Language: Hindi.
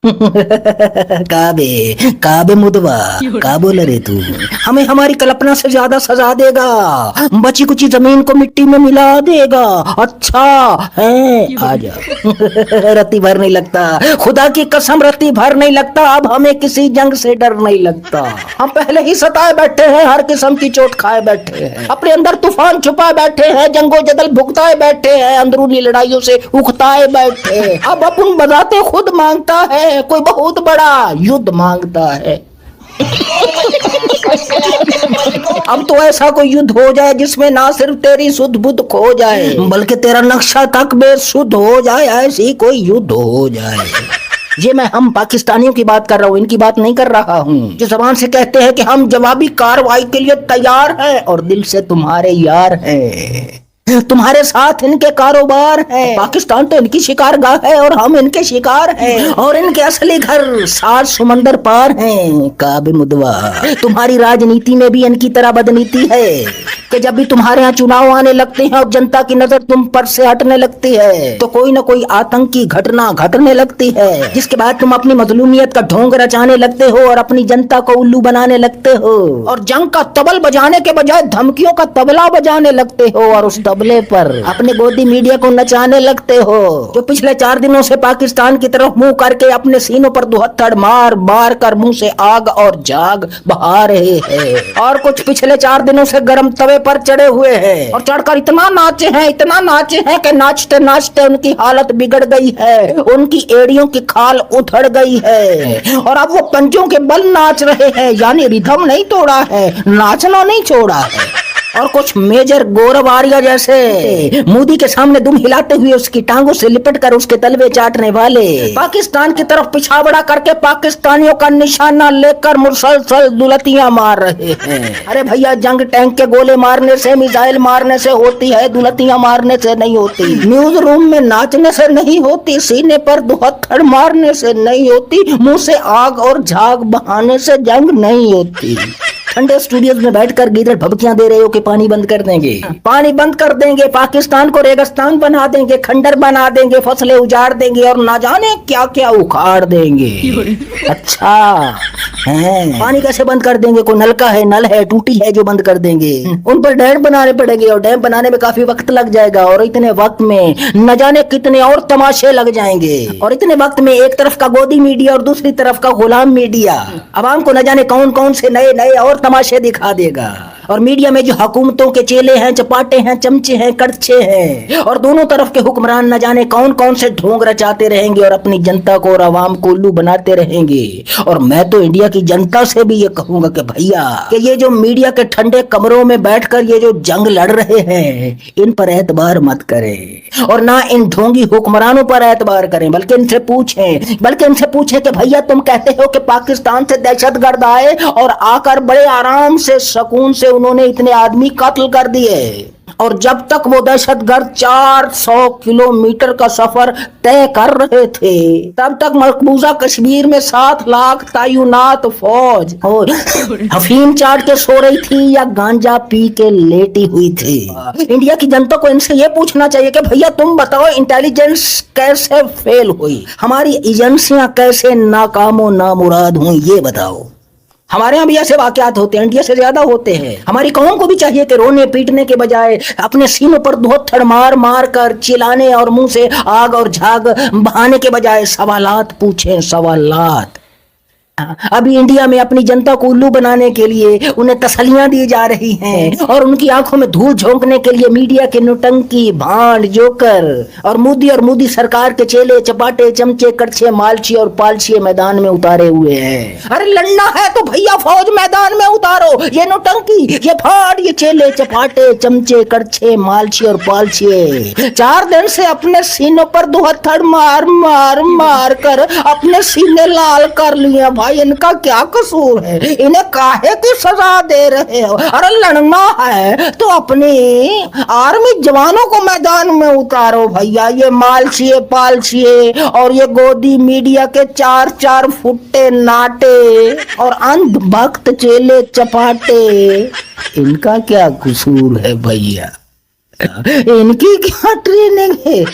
काबे काबे मुदवा, का बोल रहे तू? हमें हमारी कल्पना से ज्यादा सजा देगा, बची कुची जमीन को मिट्टी में मिला देगा। अच्छा है, आजा। रत्ती भर नहीं लगता, खुदा की कसम रत्ती भर नहीं लगता। अब हमें किसी जंग से डर नहीं लगता। हम पहले ही सताए बैठे हैं, हर किस्म की चोट खाए बैठे हैं, अपने अंदर तूफान छुपाए बैठे हैं, जंगो जदल भुगताए बैठे हैं, अंदरूनी लड़ाइयों से उकताए बैठे हैं। अब अपन बजाते खुद मांगता है, कोई बहुत बड़ा युद्ध मांगता है। अब तो ऐसा कोई युद्ध हो जाए जिसमें ना सिर्फ तेरी सुध बुध खो जाए, बल्कि तेरा नक्शा तक बेसुध हो जाए। ऐसी कोई युद्ध हो जाए। ये मैं हम पाकिस्तानियों की बात कर रहा हूँ, इनकी बात नहीं कर रहा हूँ, जो जबान से कहते हैं कि हम जवाबी कार्रवाई के लिए तैयार हैं और दिल से तुम्हारे यार हैं, तुम्हारे साथ इनके कारोबार है। पाकिस्तान तो इनकी शिकारगाह है और हम इनके शिकार हैं, और इनके असली घर 7 समंदर पार हैं। काबे मुदवा, तुम्हारी राजनीति में भी इनकी तरह बदनीति है कि जब भी तुम्हारे यहाँ चुनाव आने लगते हैं और जनता की नजर तुम पर से हटने लगती है, तो कोई ना कोई आतंकी घटना घटने लगती है, जिसके बाद तुम अपनी मजलूमियत का ढोंग रचाने लगते हो और अपनी जनता को उल्लू बनाने लगते हो, और जंग का तबल बजाने के बजाय धमकियों का तबला बजाने लगते हो, और उस तबले पर अपने गोदी मीडिया को नचाने लगते हो, जो पिछले 4 दिनों से पाकिस्तान की तरफ मुंह करके अपने सीनों पर दुहत्थड़ मार मार कर मुंह से आग और झाग बहा रहे हैं, और कुछ पिछले 4 दिनों से गर्म तवे पर चढ़े हुए हैं, और चढ़कर इतना नाचे हैं कि नाचते नाचते उनकी हालत बिगड़ गई है, उनकी एड़ियों की खाल उधड़ गई है, और अब वो पंजों के बल नाच रहे हैं, यानी रिदम नहीं तोड़ा है, नाचना नहीं छोड़ा है। और कुछ मेजर गौरव आर्या जैसे मोदी के सामने दुम हिलाते हुए उसकी टांगों से लिपट कर उसके तलवे चाटने वाले पाकिस्तान की तरफ पिछावड़ा करके पाकिस्तानियों का निशाना लेकर मुसलसल दुलतियां मार रहे हैं। अरे भैया, जंग टैंक के गोले मारने से, मिसाइल मारने से होती है, दुलतियां मारने से नहीं होती। न्यूज रूम में नाचने से नहीं होती, सीने पर दुहत्थड़ मारने से नहीं होती, मुंह से आग और झाग बहाने से जंग नहीं होती। ठंडे स्टूडियोज में बैठकर गीदड़ भभकियां दे रहे हो कि पानी बंद कर देंगे, पानी बंद कर देंगे, पाकिस्तान को रेगिस्तान बना देंगे, खंडर बना देंगे, फसलें उजाड़ देंगे और ना जाने क्या क्या उखाड़ देंगे। अच्छा है, पानी कैसे बंद कर देंगे? कोई नलका है, नल है, टूटी है जो बंद कर देंगे? उन पर डैम बनाने पड़ेंगे और डैम बनाने में काफी वक्त लग जाएगा, और इतने वक्त में न जाने कितने और तमाशे लग जाएंगे, और इतने वक्त में एक तरफ का गोदी मीडिया और दूसरी तरफ का गुलाम मीडिया अवाम को न जाने कौन कौन से नए नए और तमाशे दिखा देगा। और मीडिया में जो हुकूमतों के चेले हैं, चपाटे हैं, चमचे हैं, कड़छे हैं, और दोनों तरफ के हुक्मरान न जाने कौन कौन से ढोंग रचाते रहेंगे और अपनी जनता को और आवाम को उल्लू बनाते रहेंगे। और मैं तो इंडिया की जनता से भी ये कहूंगा कि भैया, कि ये जो मीडिया के ठंडे कमरों में बैठकर ये जो जंग लड़ रहे हैं, इन पर एतबार मत करें, और ना इन ढोंगी हुक्मरानों पर एतबार करें, बल्कि इनसे पूछें कि भैया, तुम कहते हो कि पाकिस्तान से दहशतगर्द आए और आकर बड़े आराम से सुकून से उन्होंने इतने आदमी कत्ल कर दिए, और जब तक वो दहशतगर्द 400 किलोमीटर का सफर तय कर रहे थे, तब तक मकबूजा कश्मीर में 7 लाख तैनात फौज और अफीम चाट के सो रही थी या गांजा पी के लेटी हुई थी। इंडिया की जनता को इनसे ये पूछना चाहिए कि भैया, तुम बताओ, इंटेलिजेंस कैसे फेल हुई, हमारी एजेंसियां कैसे नाकामो नामुराद हुई, ये बताओ। हमारे यहाँ भी ऐसे वाकयात होते हैं, इंडिया से ज्यादा होते हैं। हमारी कौम को भी चाहिए कि रोने पीटने के बजाय अपने सीनों पर दुहत्थड़ मार मार कर चिल्लाने और मुंह से आग और झाग बहाने के बजाय सवालात पूछें, सवालात। अभी इंडिया में अपनी जनता को उल्लू बनाने के लिए उन्हें तसलियां दी जा रही हैं, और उनकी आंखों में धूल झोंकने के लिए मीडिया के नौटंकी, भांड, जोकर और मोदी सरकार के चेले, चपाटे, चमचे, कड़छे, मालछी और पालछी मैदान में उतारे हुए हैं। अरे लड़ना है तो भैया फौज मैदान में उतारो, ये नौटंकी, ये भांड, ये चेले, चपाटे, चमचे, कड़छे, मालछी और पालछी 4 दिन से अपने सीनों पर दुहत्थड़ मार मार मार कर अपने सीने लाल कर लिए। भाई, इनका क्या कसूर है? इन्हें काहे की सजा दे रहे हो? अरे लड़ना है तो अपनी आर्मी जवानों को मैदान में उतारो भैया। ये मालछिए, पालछिए और ये गोदी मीडिया के 4-4 फुट्टे नाटे और अंध भक्त चेले चपाटे, इनका क्या कसूर है भैया? इनकी क्या ट्रेनिंग है?